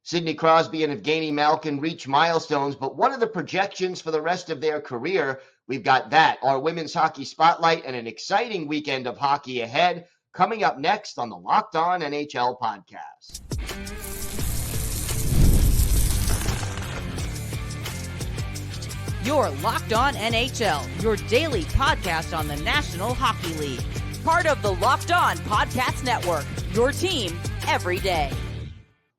Sidney Crosby and Evgeni Malkin reach milestones, but what are the projections for the rest of their career? We've got that, our women's hockey spotlight, and an exciting weekend of hockey ahead coming up next on the Locked On NHL podcast. You're Locked On NHL, your daily podcast on the National Hockey League. Part of the Locked On Podcast Network, your team every day.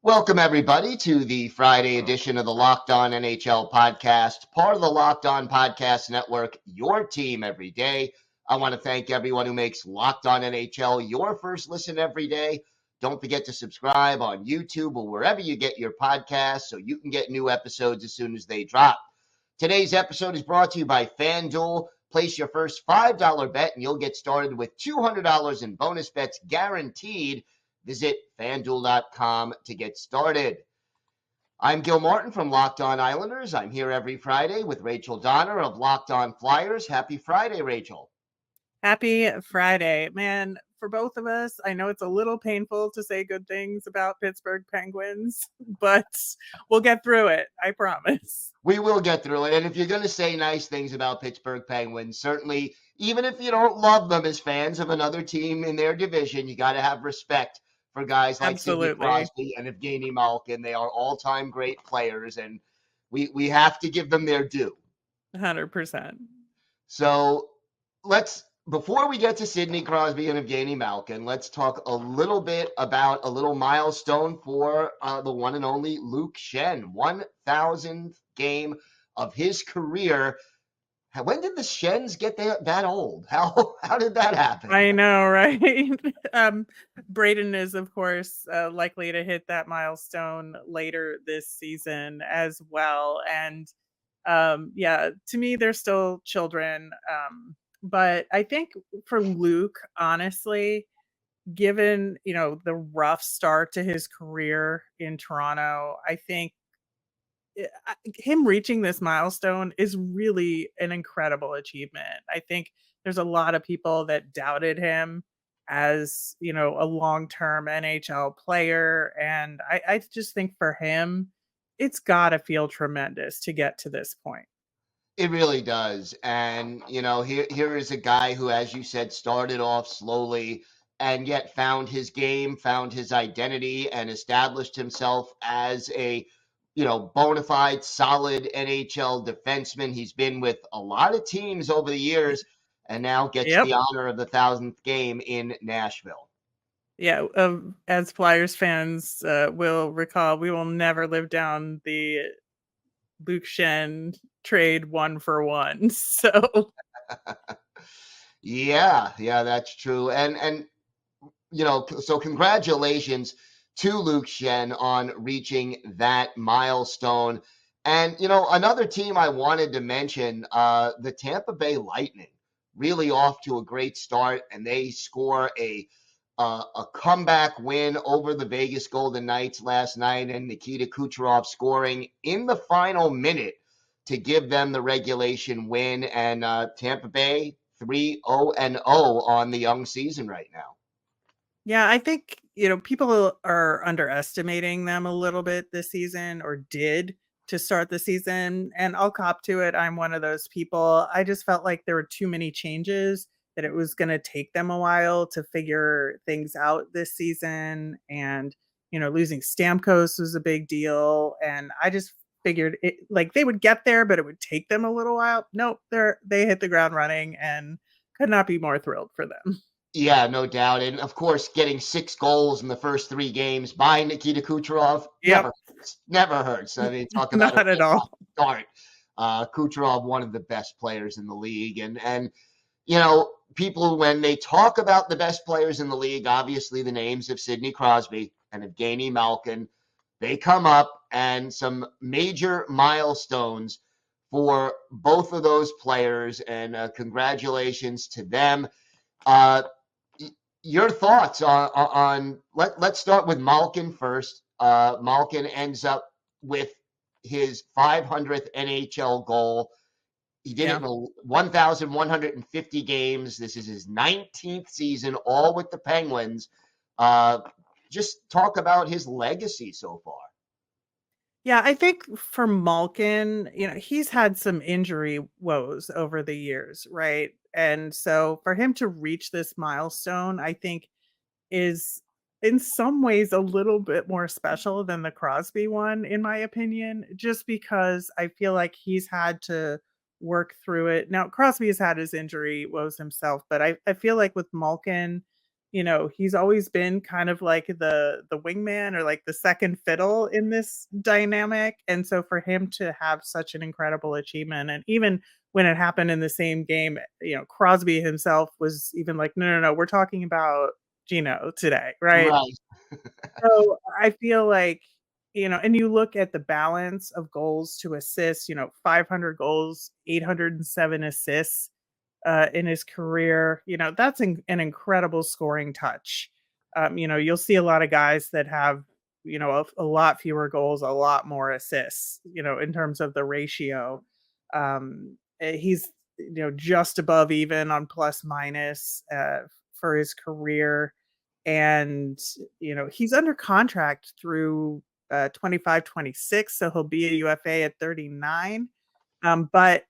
Welcome, everybody, to the Friday edition of the Locked On NHL podcast, part of the Locked On Podcast Network, your team every day. I want to thank everyone who makes Locked On NHL your first listen every day. Don't forget to subscribe on YouTube or wherever you get your podcasts so you can get new episodes as soon as they drop. Today's episode is brought to you by FanDuel. Place your first $5 bet and you'll get started with $200 in bonus bets guaranteed. Visit FanDuel.com to get started. I'm Gil Martin from Locked On Islanders. I'm here every Friday with Rachel Donner of Locked On Flyers. Happy Friday, Rachel. Happy Friday. Man, for both of us, I know it's a little painful to say good things about Pittsburgh Penguins, but we'll get through it. I promise. We will get through it. And if you're going to say nice things about Pittsburgh Penguins, certainly, even if you don't love them as fans of another team in their division, you got to have respect for guys like Sidney Crosby and Evgeni Malkin. They are all-time great players, and we have to give them their due. 100%. So before we get to Sidney Crosby and Evgeni Malkin, let's talk a little bit about a little milestone for the one and only Luke Schenn, 1,000th game of his career. When did the Schenns get that old? How did that happen? I know, right? Braden is, of course, likely to hit that milestone later this season as well. And to me, they're still children. But I think for Luke, honestly, given, the rough start to his career in Toronto, I think him reaching this milestone is really an incredible achievement. I think there's a lot of people that doubted him as, a long-term NHL player. And I just think for him, it's got to feel tremendous to get to this point. It really does. And, here is a guy who, as you said, started off slowly and yet found his game, found his identity, and established himself as a bona fide, solid NHL defenseman. He's been with a lot of teams over the years and now gets the honor of the 1,000th game in Nashville. Yeah, as Flyers fans will recall, we will never live down the Luke Schenn trade 1-for-1. So yeah, that's true. And so congratulations to Luke Schenn on reaching that milestone. And, another team I wanted to mention, the Tampa Bay Lightning, really off to a great start, and they score a comeback win over the Vegas Golden Knights last night, and Nikita Kucherov scoring in the final minute to give them the regulation win. And Tampa Bay 3-0-0 on the young season right now. Yeah, I think, people are underestimating them a little bit this season, or did to start the season. And I'll cop to it. I'm one of those people. I just felt like there were too many changes, that it was going to take them a while to figure things out this season. And, losing Stamkos was a big deal. And I just figured they would get there, but it would take them a little while. Nope, they hit the ground running, and could not be more thrilled for them. Yeah, no doubt. And of course, getting 6 goals in the first 3 games by Nikita Kucherov never hurts. I mean, talk about not at all. Start. Kucherov, one of the best players in the league. And people, when they talk about the best players in the league, obviously the names of Sidney Crosby and Evgeni Malkin, they come up, and some major milestones for both of those players. And congratulations to them. Your thoughts on let's start with Malkin first. Malkin ends up with his 500th NHL goal. He did it in 1,150 games. This is his 19th season, all with the Penguins. Just talk about his legacy so far. Yeah, I think for Malkin, he's had some injury woes over the years, right? And so for him to reach this milestone, I think is in some ways a little bit more special than the Crosby one, in my opinion, just because I feel like he's had to work through it. Now, Crosby has had his injury woes himself, but I feel like with Malkin, he's always been kind of like the wingman or like the second fiddle in this dynamic. And so for him to have such an incredible achievement, and even when it happened in the same game, Crosby himself was even like, no, we're talking about Gino today, right? Right. So I feel like, and you look at the balance of goals to assists, 500 goals, 807 assists in his career. That's an incredible scoring touch. You'll see a lot of guys that have, a lot fewer goals, a lot more assists, in terms of the ratio. He's, just above even on plus minus for his career. And, he's under contract through 25-26, so he'll be a UFA at 39. But,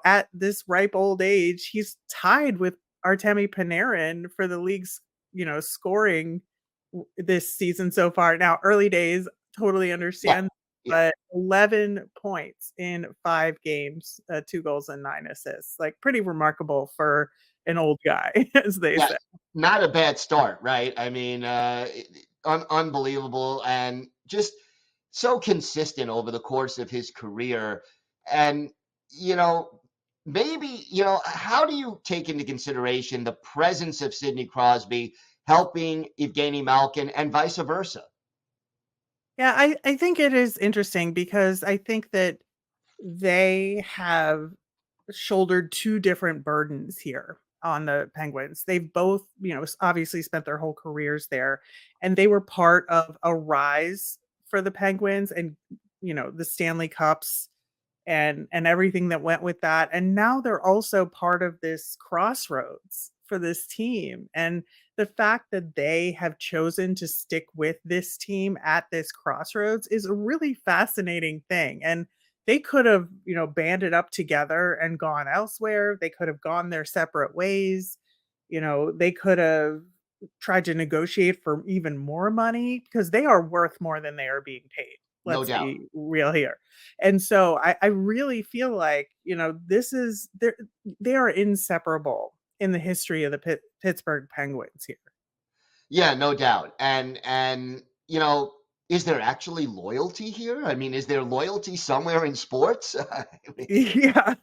at this ripe old age, he's tied with Artemi Panarin for the league's, scoring this season so far. Now, early days, totally understand, but 11 points in 5 games, 2 goals and 9 assists. Like, pretty remarkable for an old guy, as they say. Not a bad start, right? I mean, unbelievable and just so consistent over the course of his career. And, maybe, how do you take into consideration the presence of Sidney Crosby helping Evgeni Malkin and vice versa? Yeah, I think it is interesting because I think that they have shouldered 2 different burdens here on the Penguins. They've both, obviously spent their whole careers there, and they were part of a rise for the Penguins and, the Stanley Cups and everything that went with that. And now they're also part of this crossroads for this team. And the fact that they have chosen to stick with this team at this crossroads is a really fascinating thing. And they could have, banded up together and gone elsewhere. They could have gone their separate ways. They could have tried to negotiate for even more money because they are worth more than they are being paid. Let's be real here. And so I really feel like, they are inseparable in the history of the Pittsburgh Penguins here. Yeah, no doubt. And is there actually loyalty here? I mean, is there loyalty somewhere in sports? Yeah.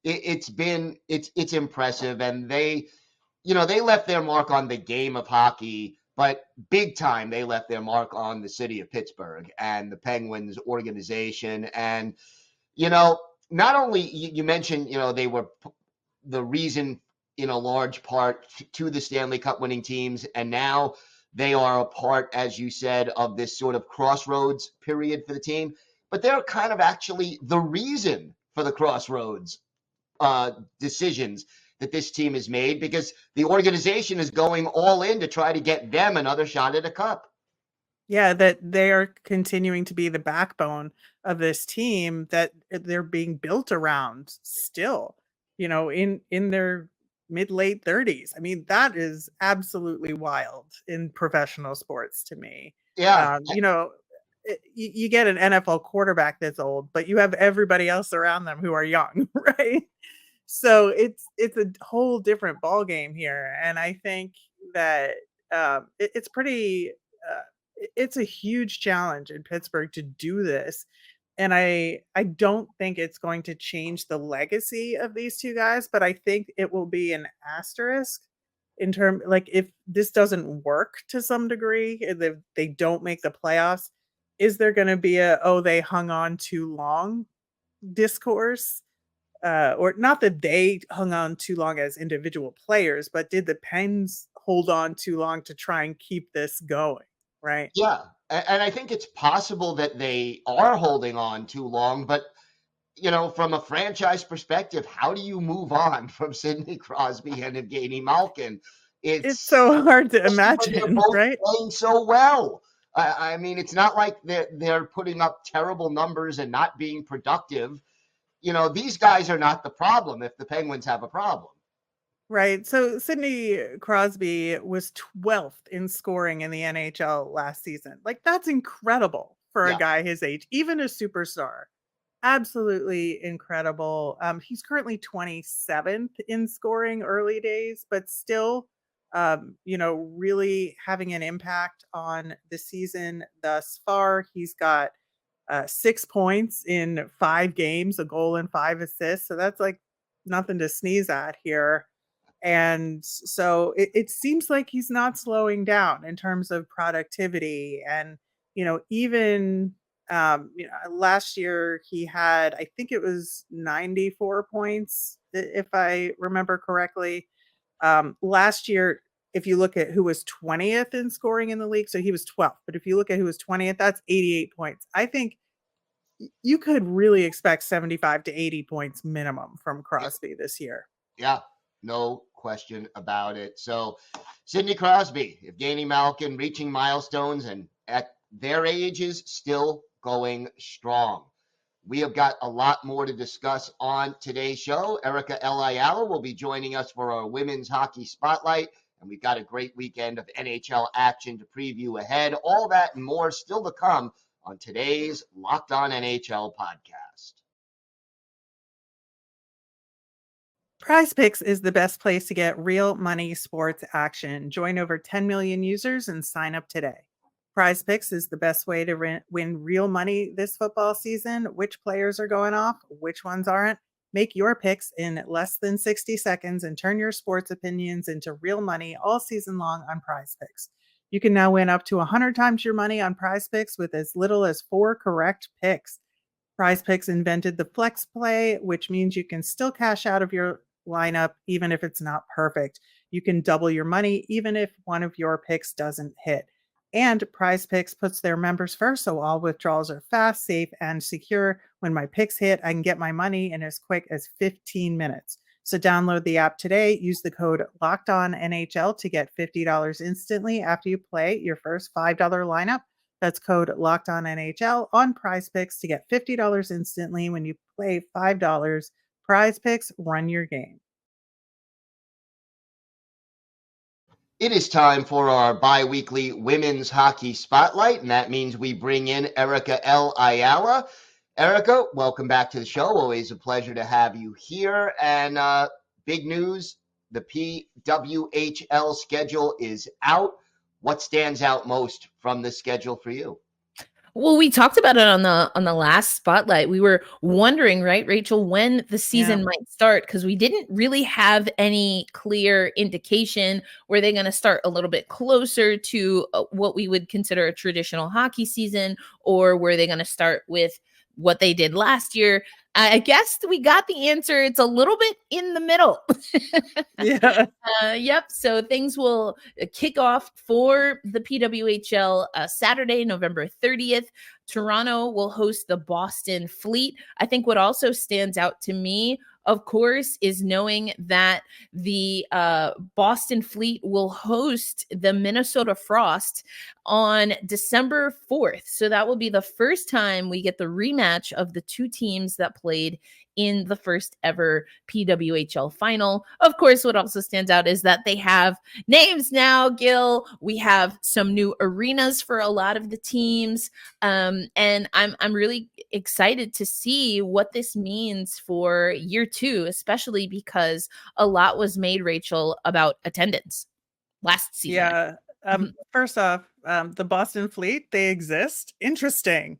It's impressive. And they left their mark on the game of hockey, but big time they left their mark on the city of Pittsburgh and the Penguins organization. And, not only you mentioned, they were the reason in a large part to the Stanley Cup winning teams. And now they are a part, as you said, of this sort of crossroads period for the team. But they're kind of actually the reason for the crossroads decisions that this team has made, because the organization is going all in to try to get them another shot at a cup. Yeah, that they are continuing to be the backbone of this team that they're being built around still, in their mid-late 30s. I mean, that is absolutely wild in professional sports to me. Yeah. You get an NFL quarterback that's old, but you have everybody else around them who are young, right? So it's a whole different ball game here. And I think that it's pretty it's a huge challenge in Pittsburgh to do this. And I don't think it's going to change the legacy of these 2 guys, but I think it will be an asterisk in terms, like, if this doesn't work to some degree, if they don't make the playoffs, is there going to be they hung on too long discourse? Or not that they hung on too long as individual players, but did the Pens hold on too long to try and keep this going? Right. Yeah. And I think it's possible that they are holding on too long, but, from a franchise perspective, how do you move on from Sidney Crosby and Evgeni Malkin? It's so hard to imagine, right? Playing so well. I mean, it's not like they're putting up terrible numbers and not being productive. These guys are not the problem if the Penguins have a problem. Right. So Sidney Crosby was 12th in scoring in the NHL last season. Like, that's incredible for a Yeah. guy his age, even a superstar. Absolutely incredible. He's currently 27th in scoring early days, but still, really having an impact on the season thus far. He's got 6 points in 5 games, a goal and 5 assists. So that's like nothing to sneeze at here. And so it seems like he's not slowing down in terms of productivity. And, even last year he had, I think it was 94 points, if I remember correctly. Last year, if you look at who was 20th in scoring in the league, so he was 12th. But if you look at who was 20th, that's 88 points. I think you could really expect 75 to 80 points minimum from Crosby this year. Yeah, no question about it. So Sidney Crosby, Evgeni Malkin reaching milestones and at their ages still going strong. We have got a lot more to discuss on today's show. Erica Ayala will be joining us for our women's hockey spotlight, and we've got a great weekend of NHL action to preview ahead. All that and more still to come on today's Locked On NHL podcast. PrizePicks is the best place to get real money sports action. Join over 10 million users and sign up today. PrizePicks is the best way to win real money this football season. Which players are going off? Which ones aren't? Make your picks in less than 60 seconds and turn your sports opinions into real money all season long on PrizePicks. You can now win up to 100 times your money on PrizePicks with as little as 4 correct picks. PrizePicks invented the flex play, which means you can still cash out of your lineup even if it's not perfect. You can double your money even if one of your picks doesn't hit. And PrizePicks puts their members first, so all withdrawals are fast, safe, and secure. When my picks hit, I can get my money in as quick as 15 minutes. So download the app today. Use the code LOCKEDONNHL to get $50 instantly after you play your first $5 lineup. That's code LOCKEDONNHL on PrizePicks to get $50 instantly when you play $5. PrizePicks, run your game. It is time for our bi-weekly women's hockey spotlight, and that means we bring in Erica Ayala. Erica, welcome back to the show. Always a pleasure to have you here. And big news, the PWHL schedule is out. What stands out most from the schedule for you? Well, we talked about it on the last spotlight. We were wondering, right, Rachel, when the season might start, because we didn't really have any clear indication. Were they going to start a little bit closer to what we would consider a traditional hockey season, or were they going to start with what they did last year? I guess we got the answer. It's a little bit in the middle. Yeah. Yep. So things will kick off for the PWHL Saturday, November 30th. Toronto will host the Boston Fleet. I think what also stands out to me, of course, is knowing that the Boston Fleet will host the Minnesota Frost on December 4th. So that will be the first time we get the rematch of the two teams that played in the first ever PWHL final. Of course, what also stands out is that they have names now, Gil. We have some new arenas for a lot of the teams. And I'm really excited to see what this means for year 2, especially because a lot was made, Rachel, about attendance last season. Yeah. First off, the Boston Fleet, they exist. Interesting.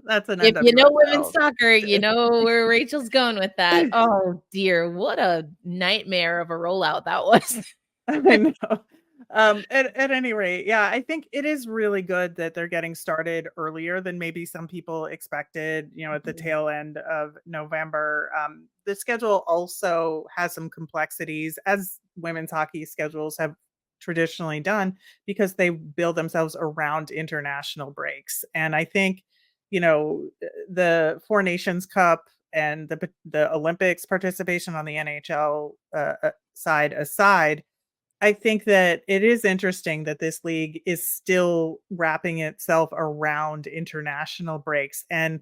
That's an if you know women's NWSL. soccer, you know where Rachel's going with that. Oh dear, what a nightmare of a rollout that was. I know. At any rate, yeah, I think it is really good that they're getting started earlier than maybe some people expected, at the tail end of November. The schedule also has some complexities, as women's hockey schedules have traditionally done, because they build themselves around international breaks. And I think, the Four Nations Cup and the Olympics participation on the NHL side aside, I think that it is interesting that this league is still wrapping itself around international breaks. And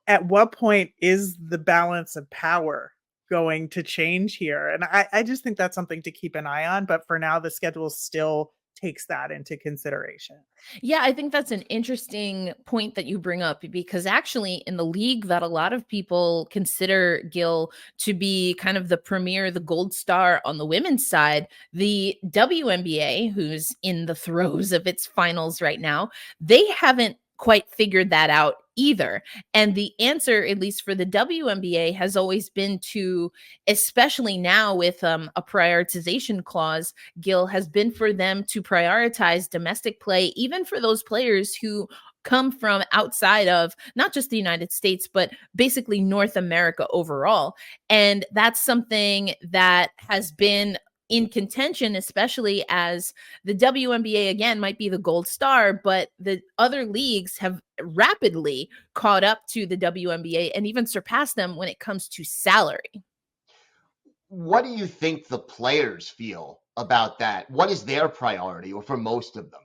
at what point is the balance of power going to change here? And I just think that's something to keep an eye on. But for now, the schedule still takes that into consideration. Yeah, I think that's an interesting point that you bring up because actually, in the league that a lot of people consider, Gil, to be kind of the premier, the gold star on the women's side, the WNBA, who's in the throes of its finals right now, they haven't quite figured that out either. And the answer, at least for the WNBA, has always been to, especially now with a prioritization clause, Gil, has been for them to prioritize domestic play, even for those players who come from outside of not just the United States, but basically North America overall. And that's something that has been in contention, especially as the WNBA, again, might be the gold star, but the other leagues have rapidly caught up to the WNBA and even surpassed them when it comes to salary. What do you think the players feel about that? What is their priority, or for most of them?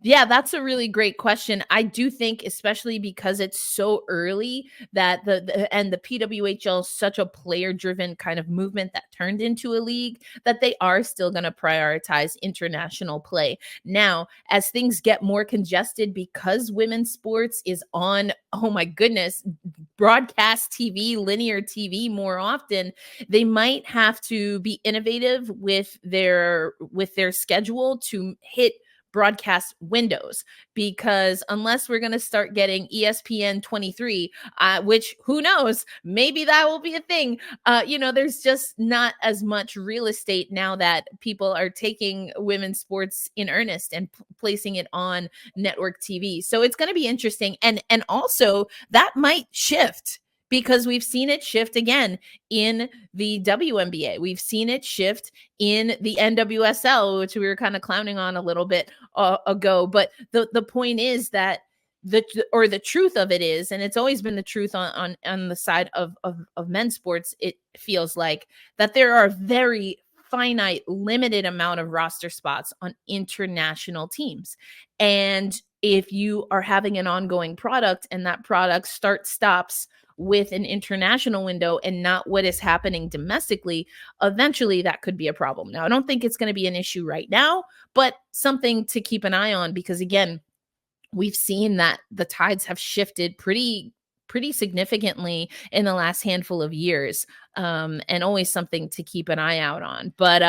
Yeah, that's a really great question. I do think, especially because it's so early, that the PWHL is such a player-driven kind of movement that turned into a league, that they are still going to prioritize international play. Now, as things get more congested because women's sports is on, oh my goodness, broadcast TV, linear TV more often, they might have to be innovative with their schedule to hit broadcast windows, because unless we're going to start getting ESPN 23, which who knows, maybe that will be a thing. There's just not as much real estate now that people are taking women's sports in earnest and placing it on network TV. So it's going to be interesting. And also that might shift, because we've seen it shift again in the WNBA. We've seen it shift in the NWSL, which we were kind of clowning on a little bit ago. But the point is that the truth of it is, and it's always been the truth on the side of men's sports, it feels like, that there are very finite, limited amount of roster spots on international teams. And if you are having an ongoing product and that product stops with an international window and not what is happening domestically, eventually that could be a problem. Now, I don't think it's going to be an issue right now, but something to keep an eye on, because again, we've seen that the tides have shifted pretty significantly in the last handful of years, and always something to keep an eye out on. But,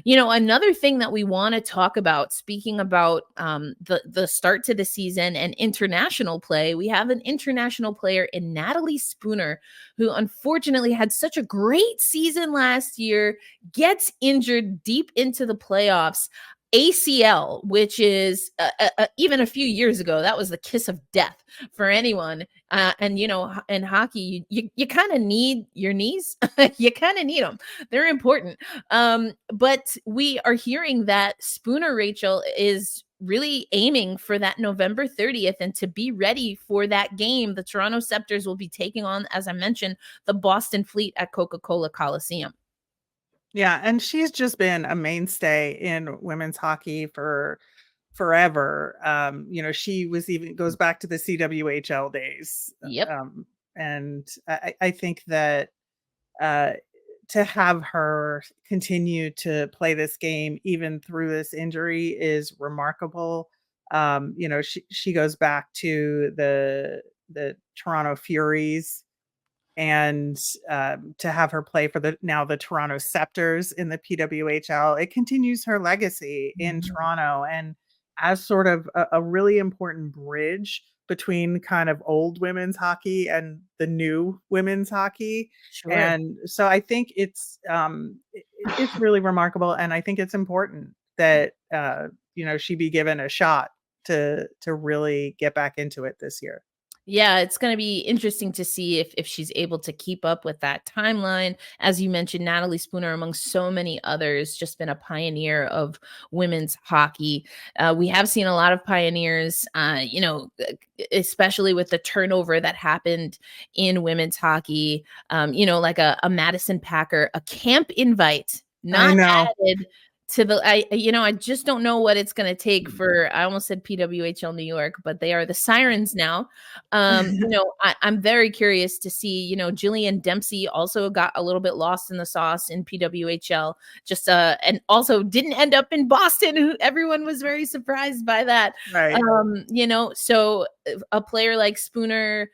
another thing that we want to talk about, speaking about the start to the season and international play, we have an international player in Natalie Spooner, who unfortunately had such a great season last year, gets injured deep into the playoffs. ACL, which is even a few years ago, that was the kiss of death for anyone. And in hockey, you kind of need your knees. You kind of need them. They're important. But we are hearing that Spooner, Rachel, is really aiming for that November 30th and to be ready for that game. The Toronto Scepters will be taking on, as I mentioned, the Boston Fleet at Coca-Cola Coliseum. Yeah, and she's just been a mainstay in women's hockey for forever. She goes back to the CWHL days. Yep. And I think that to have her continue to play this game even through this injury is remarkable. She goes back to the Toronto Furies, and to have her play for the Toronto Scepters in the PWHL, it continues her legacy in Toronto, and as sort of a really important bridge between kind of old women's hockey and the new women's hockey. Sure. And so I think it's really remarkable, and I think it's important that she be given a shot to really get back into it this year. Yeah, it's going to be interesting to see if she's able to keep up with that timeline. As you mentioned, Natalie Spooner, among so many others, just been a pioneer of women's hockey. We have seen a lot of pioneers, especially with the turnover that happened in women's hockey, like a Madison Packer, a camp invite, not added I just don't know what it's going to take for, I almost said PWHL New York, but they are the Sirens now. I'm very curious to see, Jillian Dempsey also got a little bit lost in the sauce in PWHL, and also didn't end up in Boston, who everyone was very surprised by that. Right. So a player like Spooner,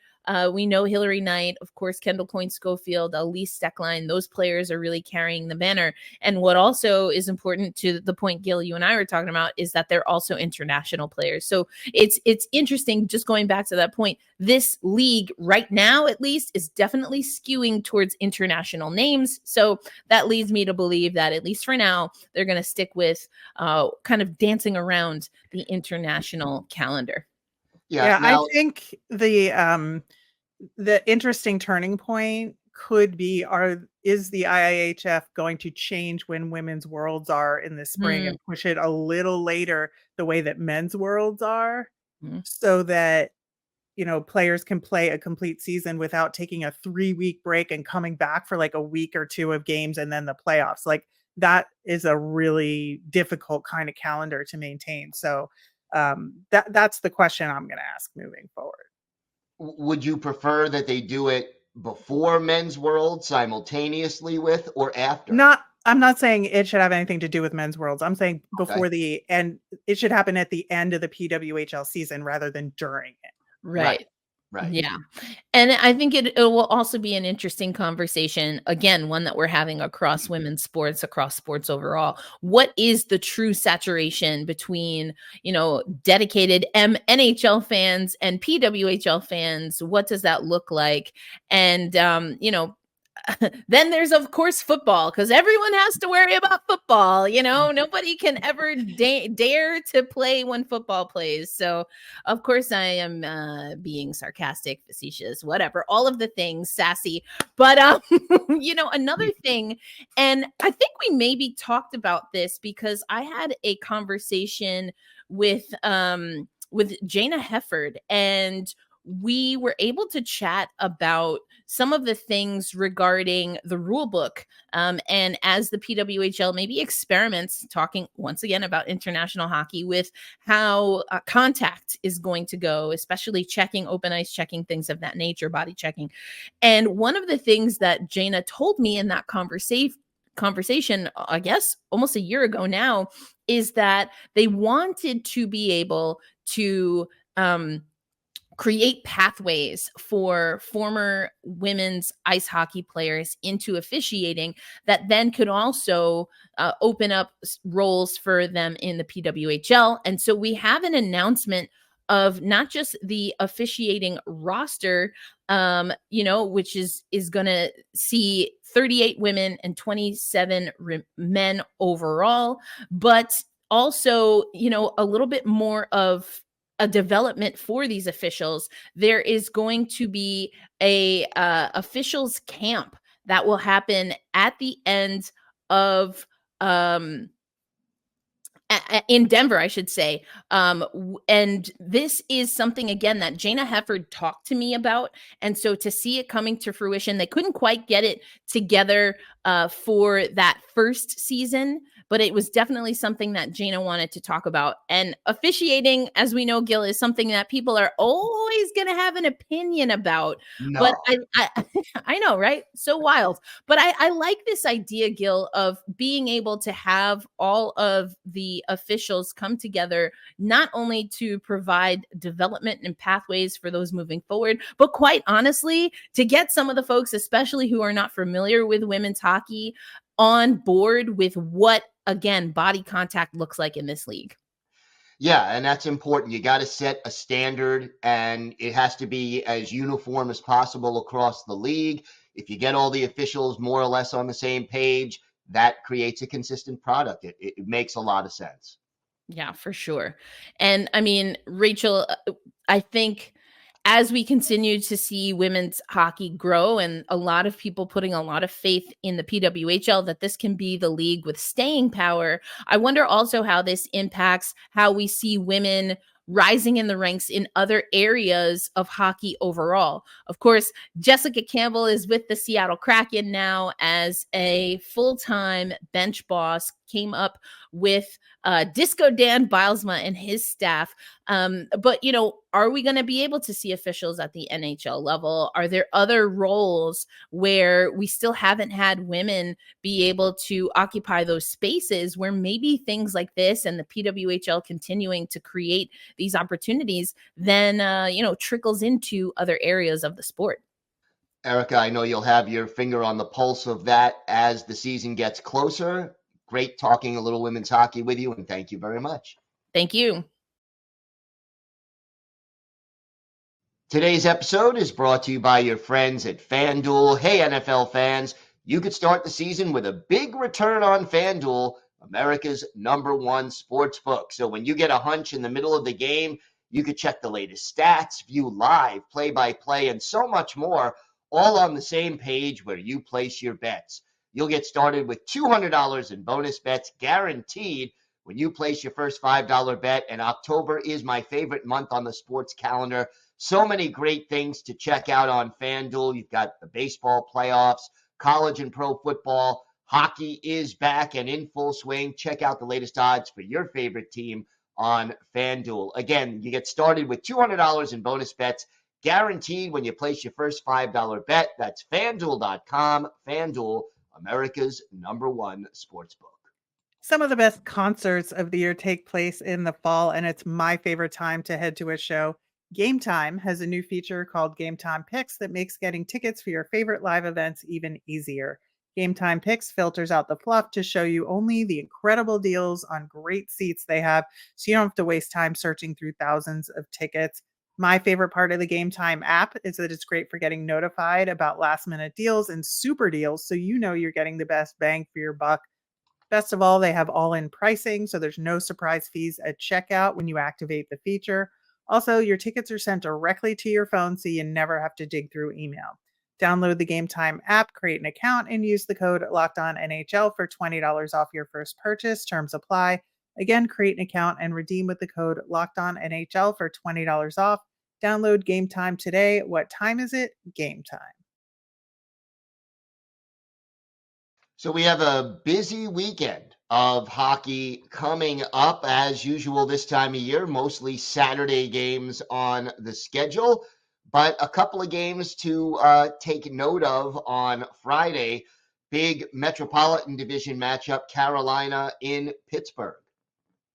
we know Hillary Knight, of course, Kendall Coyne-Schofield, Elise Steckline, those players are really carrying the banner. And what also is important, to the point, Gil, you and I were talking about, is that they're also international players. So it's interesting, just going back to that point, this league right now, at least, is definitely skewing towards international names. So that leads me to believe that, at least for now, they're going to stick with kind of dancing around the international calendar. Yeah, I think the interesting turning point could be, is the IIHF going to change when women's worlds are in the spring and push it a little later the way that men's worlds are, so that players can play a complete season without taking a 3-week break and coming back for like a week or two of games and then the playoffs. Like, that is a really difficult kind of calendar to maintain. So that's the question I'm going to ask moving forward. Would you prefer that they do it before Men's World simultaneously with, or after? I'm not saying it should have anything to do with Men's Worlds. I'm saying before the end. It should happen at the end of the PWHL season rather than during it. Right. Right. Yeah. And I think it will also be an interesting conversation, again, one that we're having across women's sports, across sports overall. What is the true saturation between, dedicated NHL fans and PWHL fans? What does that look like? And, then there's, of course, football, because everyone has to worry about football. Nobody can ever dare to play when football plays. So, of course, I am being sarcastic, facetious, whatever, all of the things, sassy. But, another thing, and I think we maybe talked about this because I had a conversation with Jana Hefford, and we were able to chat about some of the things regarding the rule book. And as the PWHL maybe experiments, talking once again about international hockey, with how contact is going to go, especially checking open ice, checking things of that nature, body checking. And one of the things that Jana told me in that conversation, I guess almost a year ago now, is that they wanted to be able to create pathways for former women's ice hockey players into officiating that then could also open up roles for them in the PWHL. And so we have an announcement of not just the officiating roster, which is going to see 38 women and 27 men overall, but also, a little bit more of a development for these officials. There is going to be a officials camp that will happen at the end of in Denver, I should say. And this is something, again, that Jana Hefford talked to me about. And so to see it coming to fruition, they couldn't quite get it together for that first season, but it was definitely something that Jana wanted to talk about. And officiating, as we know, Gil, is something that people are always going to have an opinion about. No. But I know, right? So wild. But I like this idea, Gil, of being able to have all of the officials come together, not only to provide development and pathways for those moving forward, but quite honestly, to get some of the folks, especially who are not familiar with women's hockey, on board with what, again, body contact looks like in this league. Yeah, and that's important. You got to set a standard, and it has to be as uniform as possible across the league. If you get all the officials more or less on the same page, that creates a consistent product. It makes a lot of sense. Yeah, for sure. And I mean, Rachel, I think as we continue to see women's hockey grow, and a lot of people putting a lot of faith in the PWHL, that this can be the league with staying power, I wonder also how this impacts how we see women rising in the ranks in other areas of hockey overall. Of course, Jessica Campbell is with the Seattle Kraken now as a full-time bench boss, came up with Disco Dan Bilesma and his staff. But, are we going to be able to see officials at the NHL level? Are there other roles where we still haven't had women be able to occupy those spaces where maybe things like this and the PWHL continuing to create these opportunities then, trickles into other areas of the sport? Erica, I know you'll have your finger on the pulse of that as the season gets closer. Great talking a little women's hockey with you, and thank you very much. Thank you. Today's episode is brought to you by your friends at FanDuel. Hey, NFL fans, you could start the season with a big return on FanDuel, America's #1 sports book. So when you get a hunch in the middle of the game, you could check the latest stats, view live, play-by-play, and so much more, all on the same page where you place your bets. You'll get started with $200 in bonus bets guaranteed when you place your first $5 bet, and October is my favorite month on the sports calendar. So many great things to check out on FanDuel. You've got the baseball playoffs, college and pro football. Hockey is back and in full swing. Check out the latest odds for your favorite team on FanDuel. Again, you get started with $200 in bonus bets guaranteed when you place your first $5 bet. That's FanDuel.com. FanDuel, America's #1 sportsbook. Some of the best concerts of the year take place in the fall, and it's my favorite time to head to a show. Gametime has a new feature called Gametime Picks that makes getting tickets for your favorite live events even easier. Gametime Picks filters out the fluff to show you only the incredible deals on great seats they have, so you don't have to waste time searching through thousands of tickets. My favorite part of the Gametime app is that it's great for getting notified about last-minute deals and super deals, so you know you're getting the best bang for your buck. Best of all, they have all-in pricing, so there's no surprise fees at checkout when you activate the feature. Also, your tickets are sent directly to your phone, so you never have to dig through email. Download the Gametime app, create an account, and use the code LOCKEDONNHL for $20 off your first purchase. Terms apply. Again, create an account and redeem with the code LOCKEDONNHL for $20 off. Download Gametime today. What time is it? Game time. So we have a busy weekend of hockey coming up as usual this time of year, mostly Saturday games on the schedule, but a couple of games to take note of on Friday. Big Metropolitan Division matchup, Carolina in Pittsburgh.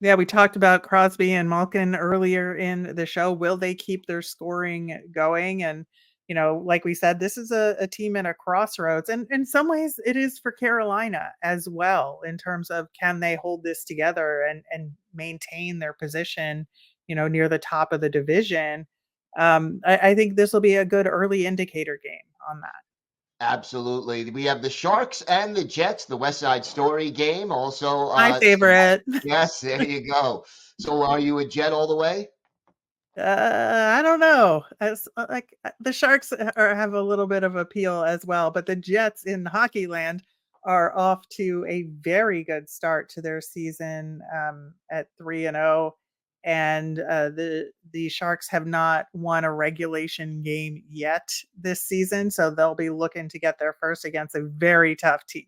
Yeah, we talked about Crosby and Malkin earlier in the show. Will they keep their scoring going? And like we said, this is a team in a crossroads. And in some ways, it is for Carolina as well, in terms of can they hold this together and maintain their position, near the top of the division. I think this will be a good early indicator game on that. Absolutely. We have the Sharks and the Jets, the West Side Story game. Also, My favorite. Yes, there you go. So are you a Jet all the way? I don't know. As the Sharks have a little bit of appeal as well, but the Jets in hockey land are off to a very good start to their season at 3-0, and the Sharks have not won a regulation game yet this season, so they'll be looking to get their first against a very tough team.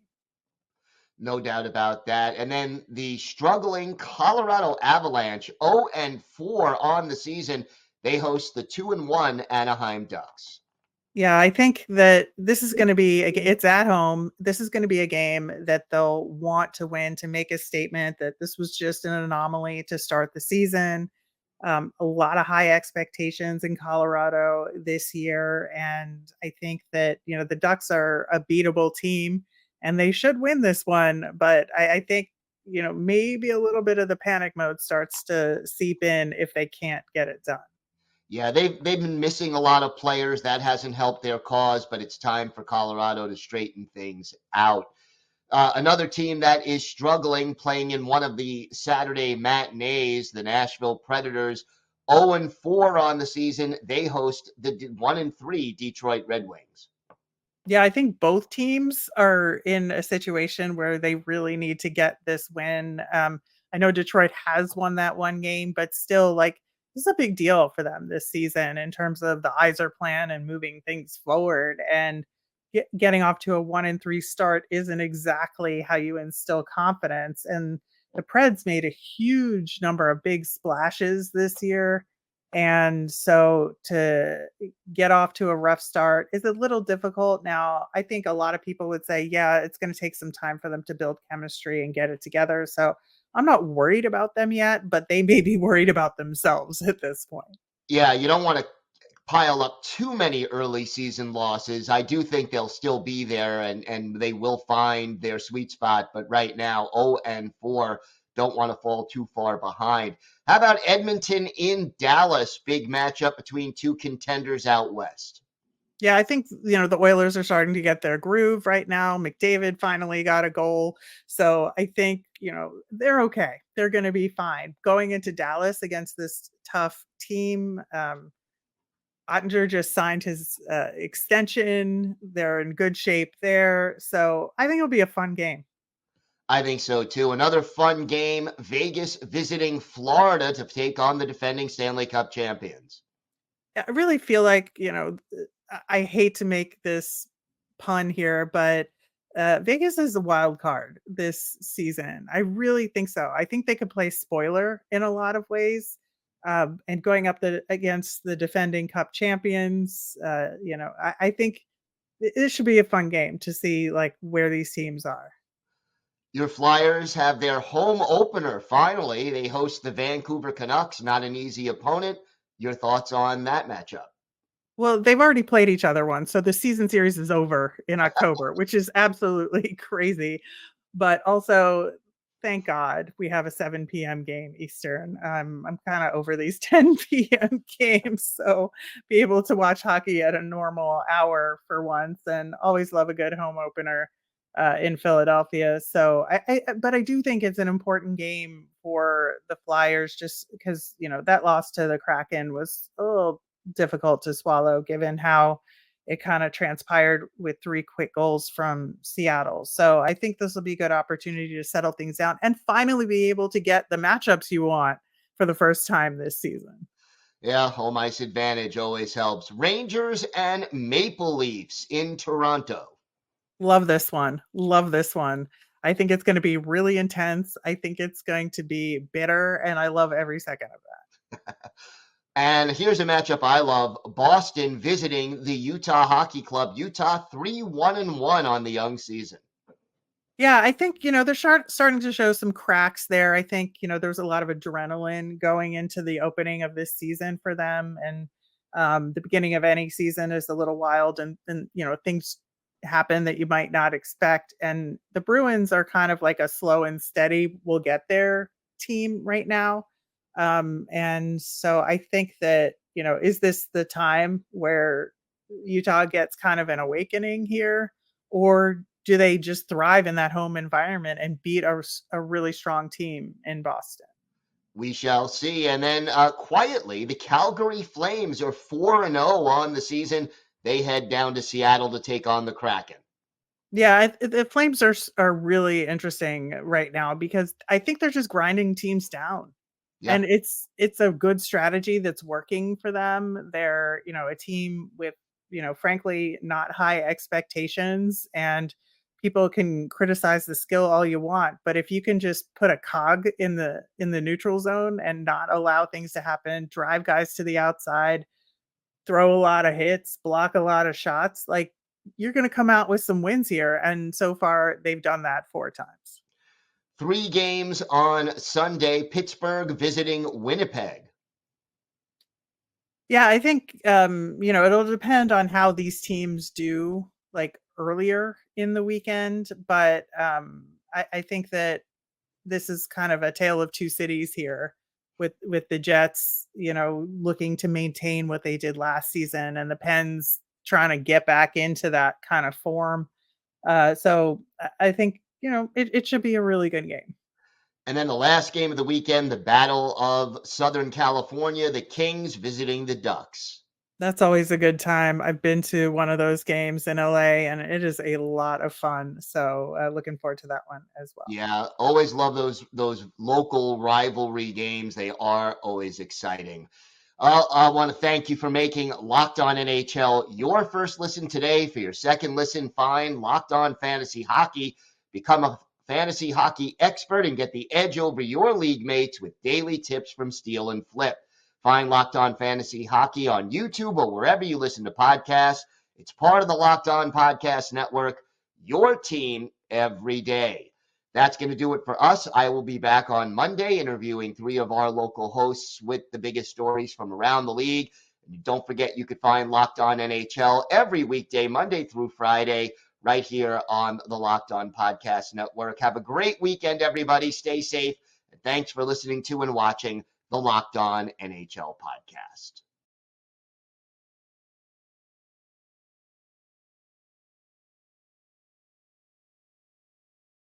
No doubt about that. And then the struggling Colorado Avalanche, 0-4 on the season. They host the 2-1 Anaheim Ducks. Yeah, I think that this is going to be, it's at home. This is going to be a game that they'll want to win to make a statement that this was just an anomaly to start the season. A lot of high expectations in Colorado this year. And I think that, the Ducks are a beatable team and they should win this one. But I think, maybe a little bit of the panic mode starts to seep in if they can't get it done. Yeah, they've been missing a lot of players. That hasn't helped their cause, but it's time for Colorado to straighten things out. Another team that is struggling, playing in one of the Saturday matinees, the Nashville Predators, 0-4 on the season. They host the 1-3 Detroit Red Wings. Yeah, I think both teams are in a situation where they really need to get this win. I know Detroit has won that one game, but still, this is a big deal for them this season in terms of the Yzer plan and moving things forward. And getting off to a 1-3 start isn't exactly how you instill confidence. And the Preds made a huge number of big splashes this year. And so to get off to a rough start is a little difficult. Now, I think a lot of people would say, yeah, it's going to take some time for them to build chemistry and get it together. So I'm not worried about them yet, but they may be worried about themselves at this point. Yeah, you don't want to pile up too many early season losses. I do think they'll still be there and they will find their sweet spot. But right now, 0-4, don't want to fall too far behind. How about Edmonton in Dallas? Big matchup between two contenders out west. Yeah, I think, the Oilers are starting to get their groove right now. McDavid finally got a goal. So I think, they're okay. They're going to be fine. Going into Dallas against this tough team, Ottinger just signed his extension. They're in good shape there. So I think it'll be a fun game. I think so, too. Another fun game, Vegas visiting Florida to take on the defending Stanley Cup champions. I really feel like, I hate to make this pun here, but Vegas is a wild card this season. I really think so. I think they could play spoiler in a lot of ways. And going up against the defending Cup champions, I think it should be a fun game to see where these teams are. Your Flyers have their home opener. Finally, they host the Vancouver Canucks. Not an easy opponent. Your thoughts on that matchup? Well, they've already played each other once, so the season series is over in October, which is absolutely crazy. But also, thank God we have a 7 p.m. game Eastern. I'm kind of over these 10 p.m. games, so be able to watch hockey at a normal hour for once, and always love a good home opener in Philadelphia. So, but I do think it's an important game for the Flyers, just because that loss to the Kraken was a little difficult to swallow given how it kind of transpired with 3 quick goals from Seattle. So I think this will be a good opportunity to settle things down and finally be able to get the matchups you want for the first time this season. Yeah, home ice advantage always helps. Rangers and Maple Leafs in Toronto. Love this one. I think it's going to be really intense. I think it's going to be bitter, and I love every second of that. And here's a matchup I love. Boston visiting the Utah Hockey Club. Utah 3-1-1 on the young season. Yeah, I think, they're starting to show some cracks there. I think, there's a lot of adrenaline going into the opening of this season for them. And the beginning of any season is a little wild and things happen that you might not expect. And the Bruins are kind of like a slow and steady, we'll get there team right now. And so I think that, is this the time where Utah gets kind of an awakening here, or do they just thrive in that home environment and beat a really strong team in Boston? We shall see. And then quietly, the Calgary Flames are 4-0 on the season. They head down to Seattle to take on the Kraken. Yeah, the Flames are really interesting right now because I think they're just grinding teams down. Yeah. And it's a good strategy that's working for them. They're, a team with, frankly, not high expectations, and people can criticize the skill all you want. But if you can just put a cog in the neutral zone and not allow things to happen, drive guys to the outside, throw a lot of hits, block a lot of shots, you're going to come out with some wins here. And so far, they've done that 4 times. 3 games on Sunday. Pittsburgh visiting Winnipeg. Yeah, I think, it'll depend on how these teams do earlier in the weekend. But I think that this is kind of a tale of 2 cities here with the Jets, looking to maintain what they did last season, and the Pens trying to get back into that kind of form. So I think, it should be a really good game. And then the last game of the weekend, the Battle of Southern California, the Kings visiting the Ducks. That's always a good time. I've been to one of those games in LA, and it is a lot of fun. So looking forward to that one as well. Yeah, always love those local rivalry games. They are always exciting. I want to thank you for making Locked On NHL your first listen today. For your second listen, find Locked On Fantasy Hockey. Become a fantasy hockey expert and get the edge over your league mates with daily tips from Steal and Flip. Find Locked On Fantasy Hockey on YouTube or wherever you listen to podcasts. It's part of the Locked On Podcast Network, your team every day. That's going to do it for us. I will be back on Monday interviewing 3 of our local hosts with the biggest stories from around the league. And don't forget, you can find Locked On NHL every weekday, Monday through Friday, right here on the Locked On Podcast Network. Have a great weekend, everybody. Stay safe. And thanks for listening to and watching the Locked On NHL Podcast.